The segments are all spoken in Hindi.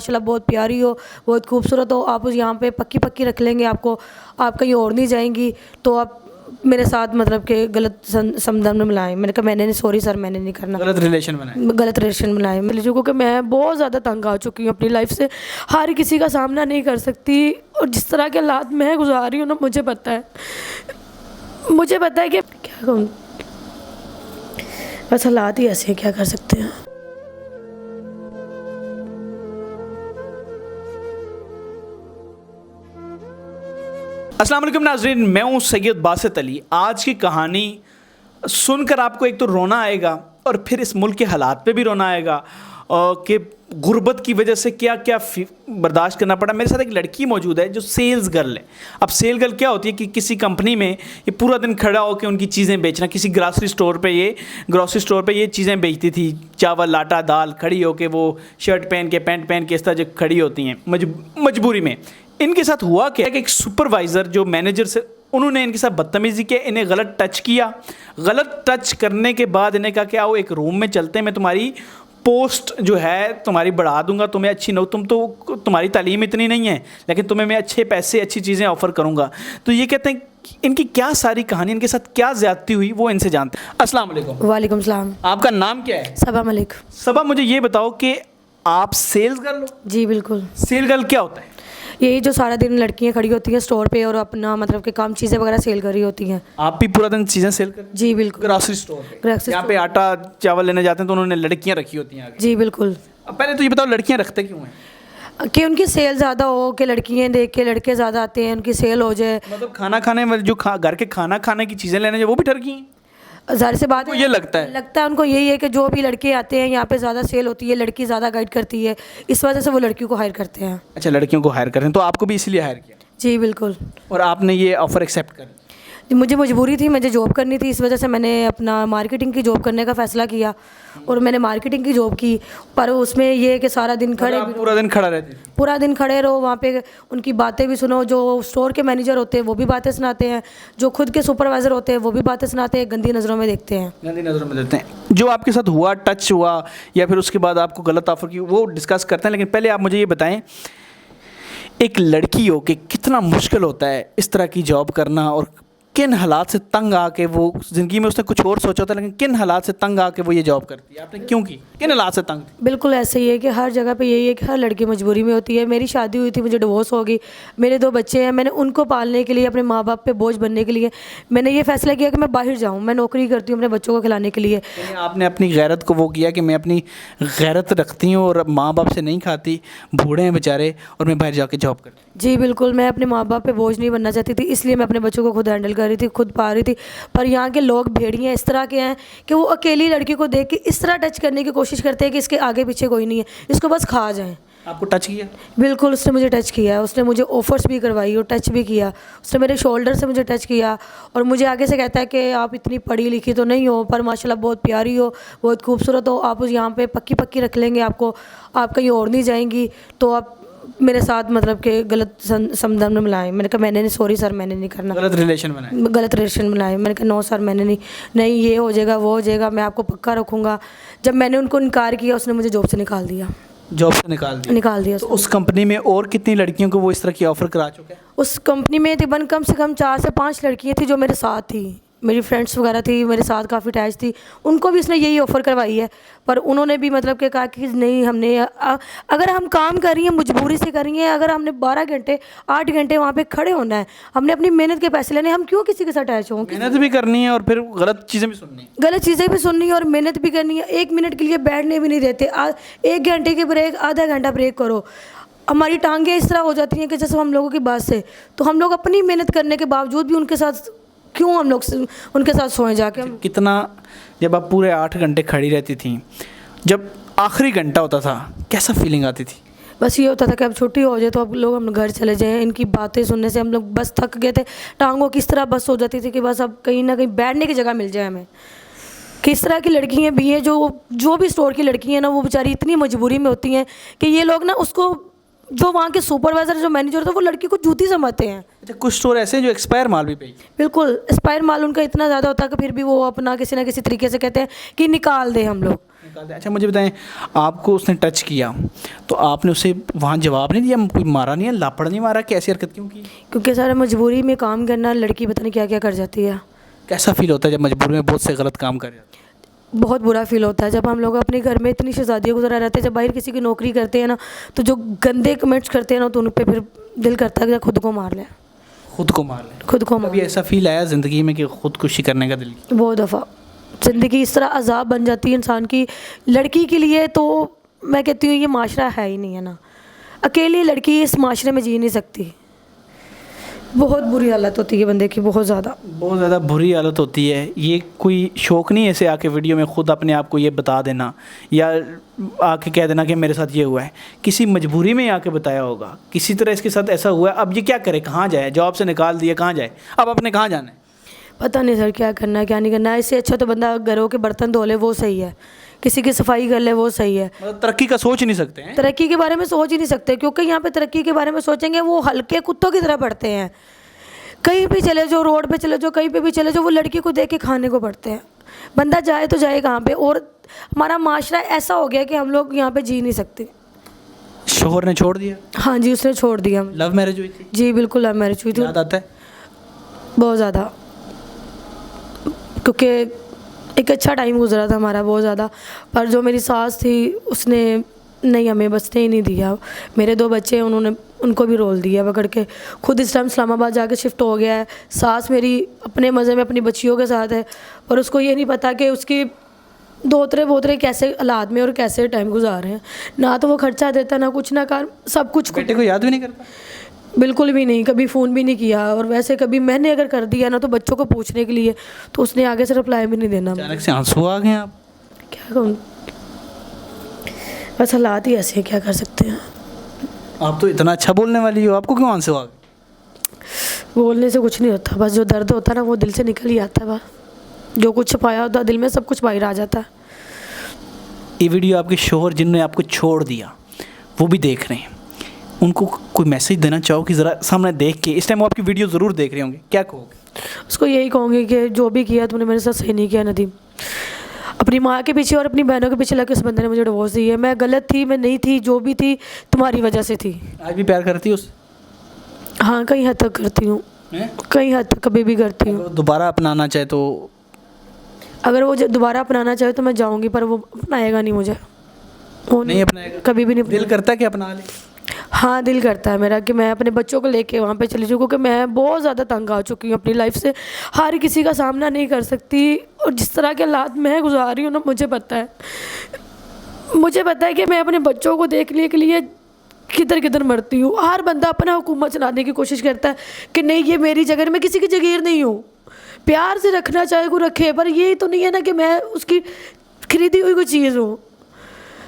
माशाल्लाह बहुत प्यारी हो, बहुत खूबसूरत हो, आप उस यहाँ पे पक्की पक्की रख लेंगे आपको, आप कहीं और नहीं जाएंगी, तो आप मेरे साथ मतलब कि गलत संबंध में मिलाएं। मैंने कहा मैंने नहीं, सॉरी सर मैंने नहीं करना, गलत रिलेशन बनाए। मैं लीजिए क्योंकि मैं बहुत ज़्यादा तंग आ चुकी हूँ अपनी लाइफ से, हर किसी का सामना नहीं कर सकती, और जिस तरह के हालात मैं गुजार रही हूँ ना, मुझे पता है कि क्या कहूँ, बस हालात ही ऐसे हैं, क्या कर सकते हैं। अस्सलाम वालेकुम नाज़रीन, मैं हूँ सैयद बासित अली। आज की कहानी सुनकर आपको एक तो रोना आएगा और फिर इस मुल्क के हालात पे भी रोना आएगा कि गुर्बत की वजह से क्या क्या बर्दाश्त करना पड़ा। मेरे साथ एक लड़की मौजूद है जो सेल्स गर्ल है। अब सेल गर्ल क्या होती है कि किसी कंपनी में ये पूरा दिन खड़ा होकर उनकी चीज़ें बेचना, किसी ग्रॉसरी स्टोर पे ये चीज़ें बेचती थी, चावल आटा दाल, खड़ी होकर वो शर्ट पहन के पैंट पहन के इस तरह जो खड़ी होती हैं मजबूरी में। इनके साथ हुआ क्या कि एक सुपरवाइज़र जो मैनेजर से, उन्होंने इनके साथ बदतमीज़ी की, इन्हें गलत टच किया। गलत टच करने के बाद इन्हें कहा कि आओ एक रूम में चलते हैं, मैं तुम्हारी पोस्ट जो है तुम्हारी बढ़ा दूंगा, तुम्हें अच्छी तुम्हारी तालीम इतनी नहीं है लेकिन तुम्हें मैं अच्छे पैसे अच्छी चीज़ें ऑफ़र करूंगा। तो ये कहते हैं कि इनकी क्या सारी कहानी, इनके साथ क्या ज़्यादती हुई वो इनसे जानते हैं। अस्सलाम वालेकुम। वालेकुम सलाम। आपका नाम क्या है? सबा मलिक। सबा, मुझे ये बताओ कि आप सेल्स गर्ल हो? जी बिल्कुल। सेल गर्ल क्या होता है? यही जो सारा दिन लड़कियां खड़ी होती हैं स्टोर पे और अपना मतलब कि काम चीज़ें वगैरह सेल कर रही होती हैं। आप भी पूरा दिन चीज़ें सेल कर? जी बिल्कुल। ग्रॉसरी स्टोर पे यहाँ पे आटा चावल लेने जाते हैं तो उन्होंने लड़कियां रखी होती हैं आगे? जी बिल्कुल। अब पहले तो ये बताओ लड़कियां रखते क्यों हैं? कि उनकी सेल ज़्यादा हो, कि लड़कियां देख के लड़के ज़्यादा आते हैं, उनकी सेल हो जाए। मतलब खाना खाने में जो घर के खाना खाने की चीज़ें लेने जो वो भी ठरकी हैं? ज़ाहिर सी बात है, ये लगता है उनको यही है कि जो भी लड़के आते हैं यहाँ पे ज़्यादा सेल होती है, लड़की ज़्यादा गाइड करती है, इस वजह से वो लड़कियों को हायर करते हैं। अच्छा, लड़कियों को हायर करते हैं, तो आपको भी इसीलिए हायर किया? जी बिल्कुल। और आपने ये ऑफ़र एक्सेप्ट कर? मुझे मजबूरी थी, मुझे जॉब करनी थी, इस वजह से मैंने अपना मार्केटिंग की जॉब करने का फ़ैसला किया और मैंने मार्केटिंग की जॉब की। पर उसमें ये है कि सारा दिन खड़े, पूरा दिन खड़ा रहते? पूरा दिन खड़े रहो वहाँ पे, उनकी बातें भी सुनो। जो स्टोर के मैनेजर होते हैं वो भी बातें सुनाते हैं, जो खुद के सुपरवाइज़र होते हैं वो भी बातें सुनाते हैं, गंदी नज़रों में देखते हैं, गंदी नज़रों में देखते हैं। जो आपके साथ हुआ, टच हुआ या फिर उसके बाद आपको गलत ऑफ़र की, वो डिस्कस करते हैं, लेकिन पहले आप मुझे ये बताएं एक लड़की हो के कितना मुश्किल होता है इस तरह की जॉब करना, और किन हालात से तंग आके वो ज़िंदगी में उसने कुछ और सोचा था लेकिन किन हालात से तंग आके वो ये जॉब करती है? आपने क्यों की? किन हालात से तंग? बिल्कुल ऐसे ही है कि हर जगह पे यही है कि हर लड़की मजबूरी में होती है। मेरी शादी हुई थी, मुझे डिवोर्स हो गई, मेरे 2 बच्चे हैं, मैंने उनको पालने के लिए, अपने माँ बाप पे बोझ बनने के लिए मैंने ये फ़ैसला किया कि मैं बाहर जाऊँ, मैं नौकरी करती हूँ अपने बच्चों को खिलाने के लिए। आपने अपनी गैरत को वो किया कि मैं अपनी गैरत रखती हूँ और माँ बाप से नहीं खाती, बूढ़े हैं बेचारे, और मैं बाहर जाके जॉब करती हूँ। जी बिल्कुल, मैं अपने माँ बाप पे बोझ नहीं बनना चाहती थी, इसलिए मैं अपने बच्चों को खुद हैंडल कर रही थी, खुद पा रही थी। पर यहाँ के लोग भेड़िए इस तरह के हैं कि वो अकेली लड़की को देख के इस तरह टच करने की कोशिश करते हैं कि इसके आगे पीछे कोई नहीं है, इसको बस खा जाएं। आपको टच किया? बिल्कुल, उसने मुझे टच किया, उसने मुझे ऑफर्स भी करवाई और टच भी किया। उसने मेरे शोल्डर से मुझे टच किया और मुझे आगे से कहता है कि आप इतनी पढ़ी लिखी तो नहीं हो, पर माशाल्लाह बहुत प्यारी हो, बहुत खूबसूरत हो, आप उस यहाँ पे पक्की पक्की रख लेंगे आपको, आप कहीं और नहीं जाएंगी, तो आप मेरे साथ मतलब कि गलत संबंध में मिलाएं। मैंने कहा मैंने नहीं, सॉरी सर मैंने नहीं करना, गलत रिलेशन बनाए? मैंने कहा नो सर मैंने नहीं, ये हो जाएगा वो हो जाएगा, मैं आपको पक्का रखूँगा। जब मैंने उनको इनकार किया, उसने मुझे जॉब से निकाल दिया। जॉब से निकाल दिया? तो उस कंपनी में और कितनी लड़कियों को वो इस तरह की ऑफ़र करा चुके हैं? उस कंपनी में तकरीबन कम से कम 4 से 5 लड़कियाँ थी जो मेरे साथ थी, मेरी फ्रेंड्स वगैरह थी, मेरे साथ काफ़ी अटैच थी, उनको भी इसने यही ऑफ़र करवाई है। पर उन्होंने भी मतलब कि कहा कि नहीं, हमने अगर हम काम कर रही हैं, मजबूरी से कर रही हैं, अगर हमने 12 घंटे 8 घंटे वहाँ पे खड़े होना है, हमने अपनी मेहनत के पैसे लेने, हम क्यों किसी के साथ अटैच हों? मेहनत भी करनी है और फिर गलत चीज़ें भी सुननी है और मेहनत भी करनी है। 1 मिनट के लिए बैठने भी नहीं देते, 1 घंटे के ब्रेक, आधा घंटा ब्रेक करो। हमारी टांगें इस तरह हो जाती हैं कि जैसे हम लोगों की बात से, तो हम लोग अपनी मेहनत करने के बावजूद भी उनके साथ क्यों हम लोग उनके साथ सोए जाके? कितना, जब आप पूरे 8 घंटे खड़ी रहती थी, जब आखिरी घंटा होता था कैसा फीलिंग आती थी? बस ये होता था कि अब छुट्टी हो जाए तो अब लोग हम घर चले जाएं। इनकी बातें सुनने से हम लोग बस थक गए थे, टांगों किस तरह बस हो जाती थी कि बस अब कहीं ना कहीं बैठने की जगह मिल जाए हमें। किस तरह की लड़कियाँ भी हैं, जो भी स्टोर की लड़की हैं ना, वो बेचारी इतनी मजबूरी में होती हैं कि ये लोग ना उसको, जो वहाँ के सुपरवाइज़र जो मैनेजर होता है, वो लड़की को जूती समझते हैं। अच्छा, कुछ स्टोर ऐसे हैं जो एक्सपायर माल भी पे? बिल्कुल, एक्सपायर माल उनका इतना ज़्यादा होता है कि फिर भी वो अपना किसी ना किसी तरीके से कहते हैं कि निकाल दें हम लोग। निकालते हैं। अच्छा मुझे बताएं, आपको उसने टच किया तो आपने उसे वहाँ जवाब नहीं दिया, कोई मारा नहीं है, लापड़ नहीं मारा, कैसी हरकत क्यों की? क्योंकि सर मजबूरी में काम करना, लड़की पता नहीं क्या क्या कर जाती है। कैसा फील होता है जब मजबूरी में बहुत से गलत काम कर जाते हैं? बहुत बुरा फील होता है जब हम लोग अपने घर में इतनी शहजादियों की तरह रहते हैं, जब बाहर किसी की नौकरी करते हैं ना, तो जो गंदे कमेंट्स करते हैं ना, तो उन पे फिर दिल करता है कि खुद को मार लें। खुद को मार लें? खुद को मार कभी ऐसा फील आया ज़िंदगी में कि खुदकुशी करने का दिल किया? बहुत दफ़ा। ज़िंदगी इस तरह अजाब बन जाती है इंसान की, लड़की के लिए तो मैं कहती हूँ ये माशरा है ही नहीं है ना, अकेली लड़की इस माशरे में जी नहीं सकती। बहुत बुरी हालत होती है बंदे की, बहुत ज़्यादा बुरी हालत होती है। ये कोई शौक़ नहीं है ऐसे आके वीडियो में खुद अपने आप को ये बता देना या आके कह देना कि मेरे साथ ये हुआ है, किसी मजबूरी में आके बताया होगा, किसी तरह इसके साथ ऐसा हुआ है। अब ये क्या करे, कहाँ जाए, जॉब से निकाल दिया, कहाँ जाए, अब आपने कहाँ जाना है? पता नहीं सर क्या करना है क्या नहीं करना है। इससे अच्छा तो बंदा घरों के बर्तन धो ले, वो सही है, किसी की सफाई कर ले, वो सही है। मतलब तरक्की का सोच ही नहीं सकते हैं? तरक्की के बारे में सोच ही नहीं सकते, क्योंकि यहाँ पे तरक्की के बारे में सोचेंगे वो हल्के कुत्तों की तरह पढ़ते हैं। कहीं भी चले जाओ, रोड पे चले जाओ, कहीं पे भी चले जाओ, वो लड़की को देख के खाने को पड़ते हैं। बंदा जाए तो जाए कहाँ पे? और हमारा माशरा ऐसा हो गया कि हम लोग यहाँ पे जी नहीं सकते। शोहर ने छोड़ दिया? हाँ जी, उसने छोड़ दिया। लव मैरिज हुई थी? जी बिल्कुल लव मैरिज हुई थी। याद आता है? बहुत ज़्यादा, क्योंकि एक अच्छा टाइम गुजरा था हमारा, बहुत ज़्यादा। पर जो मेरी सास थी उसने नहीं हमें बसने ही नहीं दिया। मेरे 2 बच्चे हैं, उन्होंने उनको भी रोल दिया पकड़ के। खुद इस टाइम इस्लामाबाद जाके शिफ्ट हो गया है। सास मेरी अपने मज़े में अपनी बच्चियों के साथ है, और उसको ये नहीं पता कि उसकी दोतरे बोतरे कैसे हालात में और कैसे टाइम गुजार रहे हैं। ना तो वो खर्चा देता, ना कुछ, ना कर, सब कुछ। बेटे को याद भी नहीं करता? बिल्कुल भी नहीं, कभी फ़ोन भी नहीं किया। और वैसे कभी मैंने अगर कर दिया ना तो बच्चों को पूछने के लिए, तो उसने आगे से रिप्लाई भी नहीं देना। अचानक से आंसू आ गए आप? क्या कहूँ, बस हालात ही ऐसे हैं, क्या कर सकते हैं। आप तो इतना अच्छा बोलने वाली हो, आपको क्यों आंसू आ गए? बोलने से कुछ नहीं होता, बस जो दर्द होता है ना वो दिल से निकल ही आता है। बस जो कुछ छुपाया होता है दिल में, सब कुछ बाहर आ जाता है। ये वीडियो आपके शोहर जिन्होंने आपको छोड़ दिया वो भी देख रहे हैं, उनको कोई मैसेज देना चाहो कि ज़रा सामने देख के, इस टाइम वो आपकी वीडियो ज़रूर देख रहे होंगे, क्या कहोगे? उसको यही कहूँगी कि जो भी किया तुमने मेरे साथ सही नहीं किया नदीम। अपनी माँ के पीछे और अपनी बहनों के पीछे लग के उस बंदे ने मुझे डिवोर्स दी है। मैं गलत थी, मैं नहीं थी, जो भी थी तुम्हारी वजह से थी। आज भी प्यार करती हो उस? हाँ, कई हद तक करती हूँ, कई हद तक कभी भी करती हूँ। दोबारा अपनाना चाहे तो? अगर वो दोबारा अपनाना चाहे तो मैं जाऊँगी, पर वो अपनाएगा नहीं मुझे। वो नहीं अपनाएगा? कभी भी नहीं। दिल करता है कि अपना ले? हाँ, दिल करता है मेरा कि मैं अपने बच्चों को लेके वहाँ पे चली जाऊँ, क्योंकि मैं बहुत ज़्यादा तंग आ चुकी हूँ अपनी लाइफ से। हर किसी का सामना नहीं कर सकती, और जिस तरह के हालात मैं गुजार रही हूँ ना, मुझे पता है कि मैं अपने बच्चों को देखने के लिए किधर किधर मरती हूँ। हर बंदा अपना हुकूमत चलाने की कोशिश करता है कि नहीं ये मेरी जगह, मैं किसी की जगीर नहीं हूँ। प्यार से रखना चाहे को रखे, पर ये तो नहीं है ना कि मैं उसकी खरीदी हुई कोई चीज़ हूँ।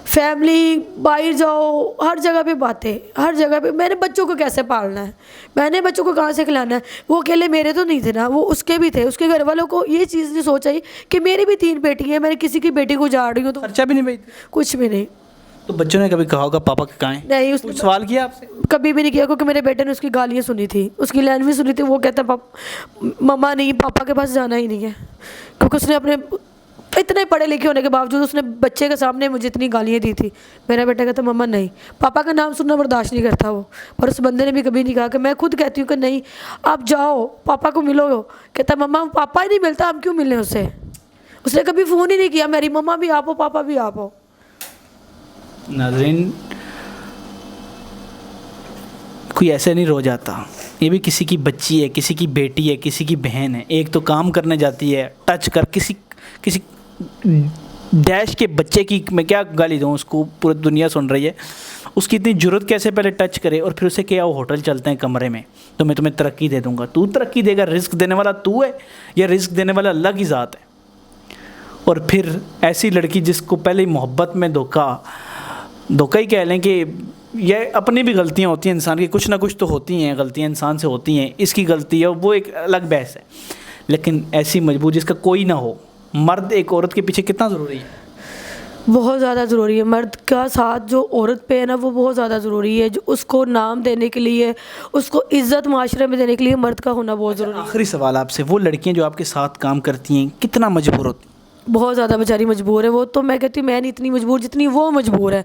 फैमिली, बाहर जाओ, हर जगह पे बातें, हर जगह पे। मैंने बच्चों को कैसे पालना है, मैंने बच्चों को कहाँ से खिलाना है? वो अकेले मेरे तो नहीं थे ना, वो उसके भी थे। उसके घर वालों को ये चीज़ नहीं सोचा ही कि मेरी भी 3 बेटी हैं, मैंने किसी की बेटी को उजाड़ रही हूँ तो खर्चा भी नहीं भेजती? कुछ भी नहीं। तो बच्चों ने कभी कहा होगा पापा कहाँ हैं? नहीं, उसने सवाल किया आपसे? कभी भी नहीं किया, क्योंकि मेरे बेटे ने उसकी गालियाँ सुनी थी, उसकी लाइन भी सुनी थी। वो कहता मम्मा नहीं, पापा के पास जाना ही नहीं है, क्योंकि उसने अपने इतने पढ़े लिखे होने के बावजूद उसने बच्चे के सामने मुझे इतनी गालियाँ दी थी। मेरा बेटा कहता मम्मा नहीं, पापा का नाम सुनना बर्दाश्त नहीं करता वो। पर उस बंदे ने भी कभी नहीं कहा कि मैं खुद कहती हूँ कि नहीं आप जाओ पापा को मिलो। कहता मम्मा पापा ही नहीं मिलता, हम क्यों मिलें उससे? उसने कभी फ़ोन ही नहीं किया, मेरी मम्मा भी आप हो, पापा भी आप हो। नाज़रीन, कोई ऐसे नहीं रो जाता, ये भी किसी की बच्ची है, किसी की बेटी है, किसी की बहन है। एक तो काम करने जाती है, टच कर किसी डैश के बच्चे की, मैं क्या गाली दूँ उसको, पूरी दुनिया सुन रही है, उसकी इतनी ज़रूरत कैसे पहले टच करे और फिर उसे क्या वो होटल चलते हैं कमरे में, तो मैं तुम्हें तरक्की दे दूँगा। तू तरक्की देगा? रिस्क देने वाला तू है या रिस्क देने वाला अल्लाह की ज़ात है? और फिर ऐसी लड़की जिसको पहले ही मोहब्बत में धोखा ही कह लें कि ये अपनी भी गलतियाँ होती हैं इंसान की, कुछ ना कुछ तो होती हैं गलतियाँ, इंसान से होती हैं, इसकी गलती है वो एक अलग बहस है। लेकिन ऐसी मजबूर जिसका कोई ना हो, मर्द एक औरत के पीछे कितना ज़रूरी है? बहुत ज़्यादा ज़रूरी है। मर्द का साथ जो औरत पे है ना, वो बहुत ज़्यादा ज़रूरी है। जो उसको नाम देने के लिए, उसको इज़्ज़त माशरे में देने के लिए मर्द का होना बहुत ज़रूरी है। आखिरी सवाल आपसे, वो लड़कियां जो आपके साथ काम करती हैं कितना मजबूर होती हैं? बहुत ज़्यादा बेचारी मजबूर है वो, तो मैं कहती हूँ मैं नहीं इतनी मजबूर जितनी वो मजबूर है,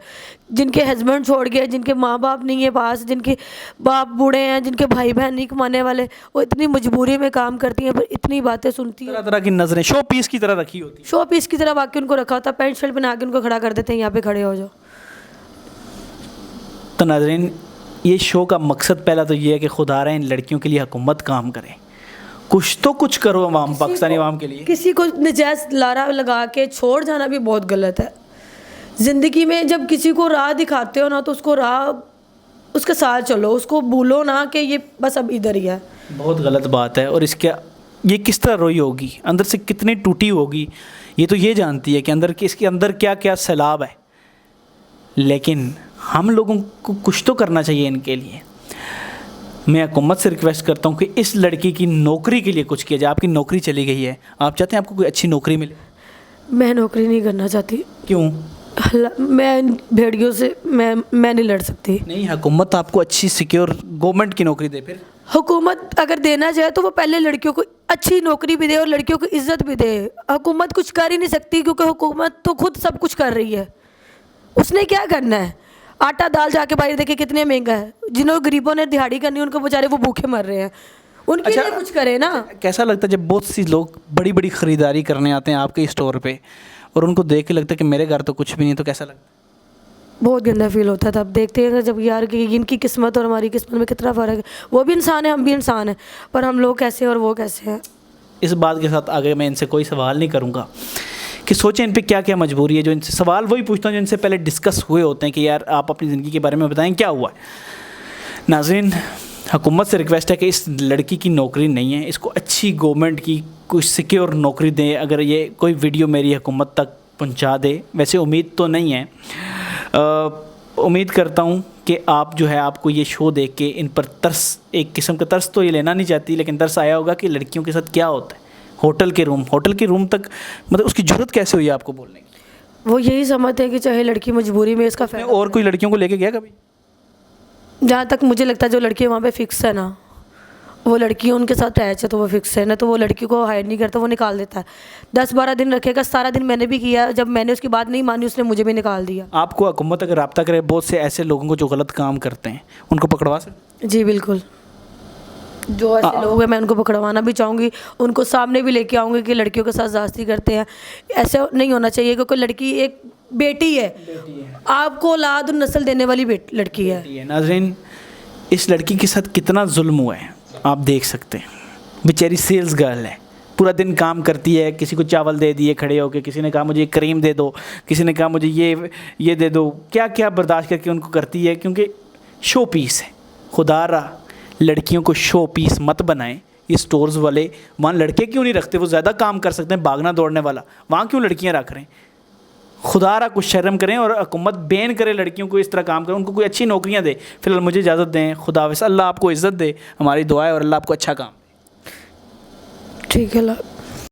जिनके हस्बैंड छोड़ गए, जिनके माँ बाप नहीं है पास, जिनके बाप बूढ़े हैं, जिनके भाई बहन नहीं कमाने वाले, वो इतनी मजबूरी में काम करती हैं पर इतनी बातें सुनती हैं। तरह तरह की नज़रें शो पीस की तरह रखी होती शो पीस की तरह बाकी उनको रखा होता है, पैंट शर्ट बना के उनको खड़ा कर देते हैं, यहाँ पे खड़े हो जाओ। तो नाज़रीन, ये शो का मकसद पहला तो ये है कि खुदा रहा इन लड़कियों के लिए हुकूमत काम करे, कुछ तो कुछ करो अवाम, पाकिस्तानी अवाम के लिए। किसी को नजायज़ लारा लगा के छोड़ जाना भी बहुत गलत है। ज़िंदगी में जब किसी को राह दिखाते हो ना तो उसको राह उसके साथ चलो, उसको भूलो ना कि ये बस अब इधर ही है। बहुत गलत बात है। और इसके ये किस तरह रोई होगी, अंदर से कितनी टूटी होगी, ये तो ये जानती है कि अंदर कि इसके अंदर क्या क्या सैलाब है। लेकिन हम लोगों को कुछ तो करना चाहिए इनके लिए। मैं हुकूमत से रिक्वेस्ट करता हूँ कि इस लड़की की नौकरी के लिए कुछ किया जाए। आपकी नौकरी चली गई है, आप चाहते हैं आपको कोई अच्छी नौकरी मिले? मैं नौकरी नहीं करना चाहती। क्यों? मैं भेड़ियों से मैं नहीं लड़ सकती। नहीं, हुकूमत आपको अच्छी सिक्योर गवर्नमेंट की नौकरी दे। फिर हुकूमत अगर देना चाहे तो वो पहले लड़कियों को अच्छी नौकरी भी दे और लड़कियों को इज्जत भी दे। हुकूमत कुछ कर ही नहीं सकती क्योंकि हुकूमत तो खुद सब कुछ कर रही है। उसने क्या करना है? आटा दाल जाके बाहर देखे कितने महंगा है। जिन्होंने गरीबों ने दिहाड़ी करनी उनको बेचारे वो भूखे मर रहे हैं, उनके लिए कुछ करे ना। कैसा लगता है जब बहुत सी लोग बड़ी बड़ी ख़रीदारी करने आते हैं आपके स्टोर पे और उनको देख के लगता है कि मेरे घर तो कुछ भी नहीं, तो कैसा लगता है? बहुत गंदा फील होता था। अब देखते हैं जब यार कि इनकी किस्मत और हमारी किस्मत में कितना फ़र्क है। वो भी इंसान है, हम भी इंसान हैं, पर हम लोग कैसे और वो कैसे हैं। इस बात के साथ आगे मैं इनसे कोई सवाल नहीं करूँगा कि सोचें इन पे क्या क्या मजबूरी है। जो इनसे सवाल वही पूछता हूँ जो इनसे पहले डिस्कस हुए होते हैं कि यार आप अपनी ज़िंदगी के बारे में बताएं क्या हुआ है। नाज़रीन, हुकूमत से रिक्वेस्ट है कि इस लड़की की नौकरी नहीं है, इसको अच्छी गवर्नमेंट की कुछ सिक्योर नौकरी दें। अगर ये कोई वीडियो मेरी हुकूमत तक पहुंचा दे, वैसे उम्मीद तो नहीं है, उम्मीद करता हूं कि आप जो है आपको ये शो देख के इन पर तरस, एक किस्म का तरस तो ये लेना नहीं चाहती, लेकिन तरस आया होगा कि लड़कियों के साथ क्या होता है। होटल के रूम तक मतलब उसकी ज़रूरत कैसे हुई आपको बोलने की? वो यही समझते हैं कि चाहे लड़की मजबूरी में इसका फ़ायदा। और कोई लड़कियों को लेके गया कभी? जहाँ तक मुझे लगता है जो लड़की वहाँ पे फिक्स है ना, वो लड़की उनके साथ अटैच है तो वो फिक्स है ना, तो वो लड़की को हायर नहीं करता, वो निकाल देता है। 10-12 दिन रखेगा, 17 दिन मैंने भी किया। जब मैंने उसकी बात नहीं मानी उसने मुझे भी निकाल दिया। आपको हुकूमत अगर रब्ता करे बहुत से ऐसे लोगों को जो गलत काम करते हैं, उनको पकड़वा सकते? जी बिल्कुल, जो ऐसे लोग हैं मैं उनको पकड़वाना भी चाहूँगी, उनको सामने भी लेके आऊँगी कि लड़कियों के साथ ज़्यादती करते हैं। ऐसे नहीं होना चाहिए क्योंकि लड़की एक बेटी है, आपको औलाद और नस्ल देने वाली लड़की है। नाज़रीन, इस लड़की के साथ कितना जुल्म हुआ है आप देख सकते हैं। बेचारी सेल्स गर्ल है, पूरा दिन काम करती है। किसी को चावल दे दिए खड़े होके, किसी ने कहा मुझे ये क्रीम दे दो, किसी ने कहा मुझे ये दे दो, क्या क्या बर्दाश्त करके उनको करती है क्योंकि शो पीस है। खुदा रहा लड़कियों को शो पीस मत बनाएं। ये स्टोर्स वाले वहाँ लड़के क्यों नहीं रखते? वो ज़्यादा काम कर सकते हैं भागना दौड़ने वाला, वहाँ क्यों लड़कियाँ रख रहे हैं? खुदा रहा कुछ शर्म करें और हुकूमत बैन करे लड़कियों को इस तरह काम करें, उनको कोई अच्छी नौकरियाँ दे। फिलहाल मुझे इजाज़त दें, खुदा हाफ़िज़। अल्लाह आपको इज़्ज़त दे, हमारी दुआ है और अल्लाह आपको अच्छा काम। ठीक है।